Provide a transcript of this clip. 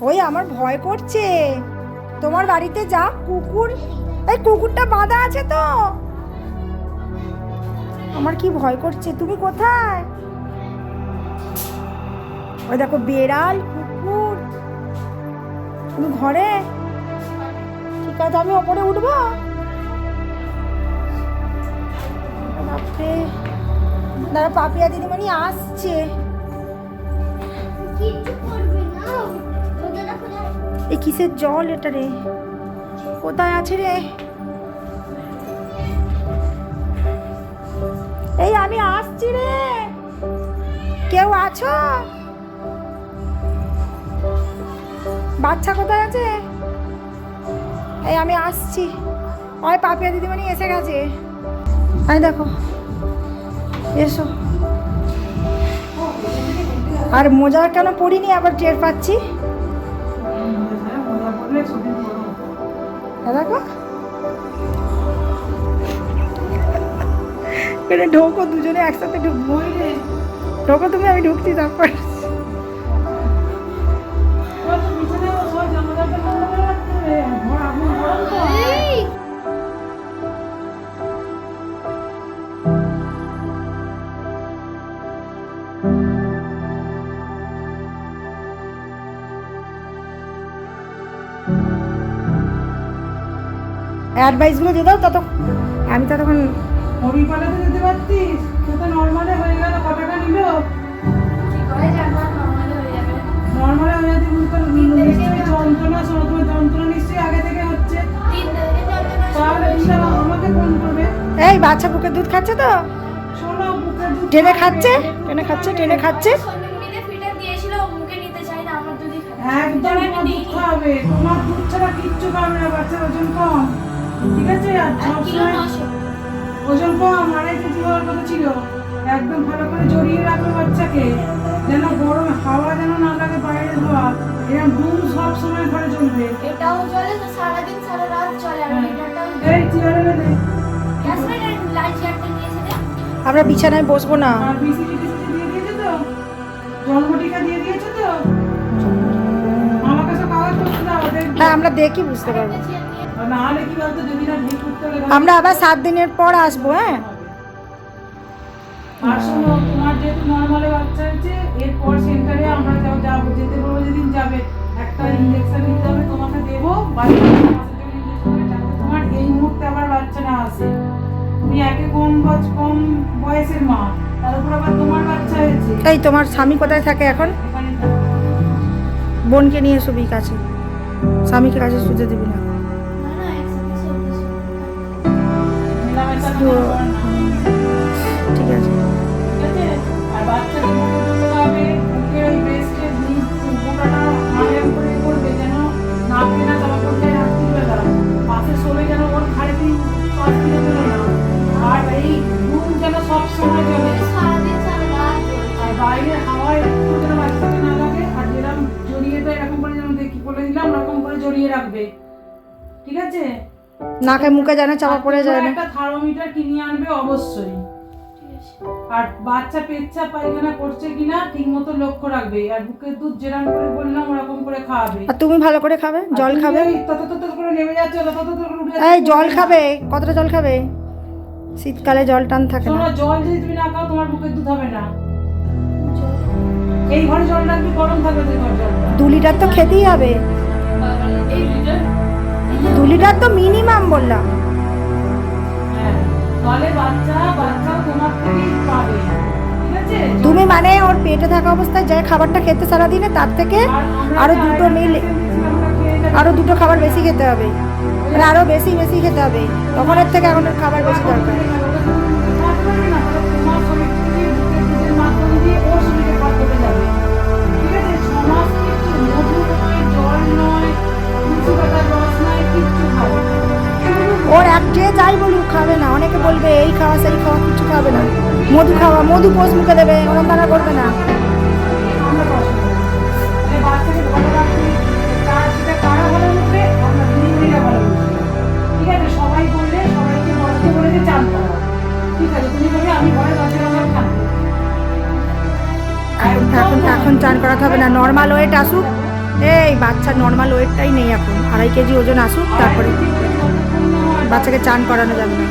ওই আমার ভয় করছে। তোমার বাড়িতে যা কুকুর, এই কুকুরটা বাঁধা আছে তো, আমার কি ভয় করছে। তুমি কোথায়? ওই দেখো বেড়াল, কুকুর। তুমি ঘরে? ঠিক আছে, আমি ওপরে উঠবো। বাপরে, দাঁড়া, পাপিয়া দিদিমণি আসছে। এই কিসের জল এটা রে? কোথায় আছে রে? এই আমি আসছি রে, কেউ আছো? বাচ্চা কোথায় আছে? এই আমি আসছি। ওই পাপিয়া দিদিমণি এসে গেছে। এই দেখো, এসো। আর মোজা কেন পরিনি, আবার টের পাচ্ছি। দেখো, ঢোকো, দুজনে একসাথে ঢুকবো। ঢোকো তুমি, আমি ঢুকছি তারপর। অ্যাডভাইসগুলো দিয়ে দাও তত, আমি তো তখন হরিপালাতে যেতে পারতিস, তো নর্মালে হয়ে গেল। কত টাকা নিল? নর্মালে হয়ে যাবে, নিশ্চয়ই যন্ত্রণা, তোমার যন্ত্রণা নিশ্চয়ই আগে থেকে হচ্ছে। তাহলে আমাকে ফোন করবে। এই বাচ্চা বুকের দুধ খাচ্ছে তো, শোনো, বুকের দুধ টেনে খাচ্ছে, টেনে খাচ্ছে, টেনে খাচ্ছে। একদম তোমার দুধ খাবে, তোমার দুধ ছাড়া কিচ্ছু খাবে না। বাচ্চার ওজন কম, ঠিক আছে? আর সবসময় ওজন কম, 2.5 কেজি হওয়ার কথা ছিল। একদম ভালো করে জড়িয়ে রাখবে বাচ্চাকে, যেন গরম হাওয়া যেন না লাগে, বাইরে ধোয়া। এরকম ডুম সব সময় ঘরে চলবে। এটাও চলে তো, সারাদিন সারা রাত চলে। আর এটাটাও এই চেয়ারে দে, ক্যাসমেট লাইট জ্যাকটা নিয়েছে দে। আমরা বিছানায় বসবো না। আর বিসিজি দিয়ে দিয়েছে তো, জন্মটিকা দিয়ে দিয়েছে তো। আমার কাছে কাগজ করতে দাও, দেখবো। হ্যাঁ, আমরা দেখি বুঝতে পারবো। না হলে কি বলতো, যদি না ঠিক করতে হলে আমরা আবার 7 দিনের পর আসবো। হ্যাঁ, আর শোনো, তোমার যেহেতু নর্মালে বাচ্চা হয়েছে, এরপর সেন্টারে আমরা যাবো, যেতে বলবো, যেদিন যাবে একটা ইনজেকশন নিতে হবে, তোমাকে দেবো। তোমার এই মুহূর্তে আবার বাচ্চা না আসে, তুমি একে কম বয়সের মা, তার উপর আবার তোমার বাচ্চা হয়েছে। এই তোমার স্বামী কোথায় থাকে এখন? এখানে বোনকে নিয়ে এসো কাছে, স্বামীকে কাছে শুতে দিবি না। না না, একসাথে সব কিছু। মেলামেশা তো করো না। ঠিক আছে। ঠিক আছে? আর বাচ্চাকে মুখে দিতে হবে, মুখে ওই ব্রেস্টের গোটাটা আড়াল করে করবে, যেন নাকে না চাপা পড়তে রাত্রিবেলা। পাশে শোবে যেন ওর ঘাড়ে পাশ দিয়ে দিল না। আর এই ঘুম যেন সব সময় চলে। সারাদিন সারা রাত চলে। আর বাইরের হাওয়ায় একটু যেন বাচ্চাকে না লাগে। আর যেরকম জড়িয়ে দেয়, এরকম করে যেন দেখি বলে দিলাম, ওরকম করে জড়িয়ে রাখবে, ঠিক আছে? নাকে মুখে যেন চাপা পড়ে যায় না। একটা থার্মোমিটার কিনে আনবে অবশ্যই। ঠিক আছে। আর বাচ্চা পেচ্ছাপ পায়খানা করছে কিনা ঠিক মতো লক্ষ্য রাখবে। আর বুকের দুধ যেরকম করে বললাম ওরকম করে খাওয়াবে। আর তুমি ভালো করে খাবে, জল খাবে। তত করে নেমে যাচ্ছে, তত করে উঠে এই জল খাবে, কতটা জল খাবে? শীতকালে জল টান থাকে না। শোনো, জল যদি তুমি না খাও, তোমার বুকের দুধ হবে না। এই ঘরে জল রাখবি, গরম থাকবে তো ঘর জলটা। 2 লিটার তো খেতেই হবে। এই লিটার 2 লিটার তো মিনিমাম বললাম। হ্যাঁ, তাহলে বাচ্চাও তোমার থেকেই পাবে, ঠিক আছে? তুমি মানে ওর পেটে থাকা অবস্থায় যে খাবারটা খেতে সারাদিনে, তার থেকে আরো 2টো মিল, আরো 2টো খাবার বেশি খেতে হবে, মানে আরো বেশি বেশি খেতে হবে। তখন এর থেকে এখন ওর খাবার বেশি দরকার। ওর যে যাই বলুক খাবে না। অনেকে বলবে এই খাওয়া সেই খাওয়া, কিছু খাবে না। মধু খাওয়া, মধু পোষ মুখে দেবে, ওরম তারা করবে না। সবাই বললে সবাইকে বলতে বলে যে চান করা, ঠিক আছে? তুমি বলবে আমি ঘরে দরজা লাগাবো, থাকবো। এখন চান করাতে হবে না, নর্মাল ওয়েট আসুক, এই বাচ্চা নর্মাল ওয়েটটাই নেই এখন, 2.5 কেজি ওজন আসুক তারপরে বাচ্চাকে চান করানো যাবে না।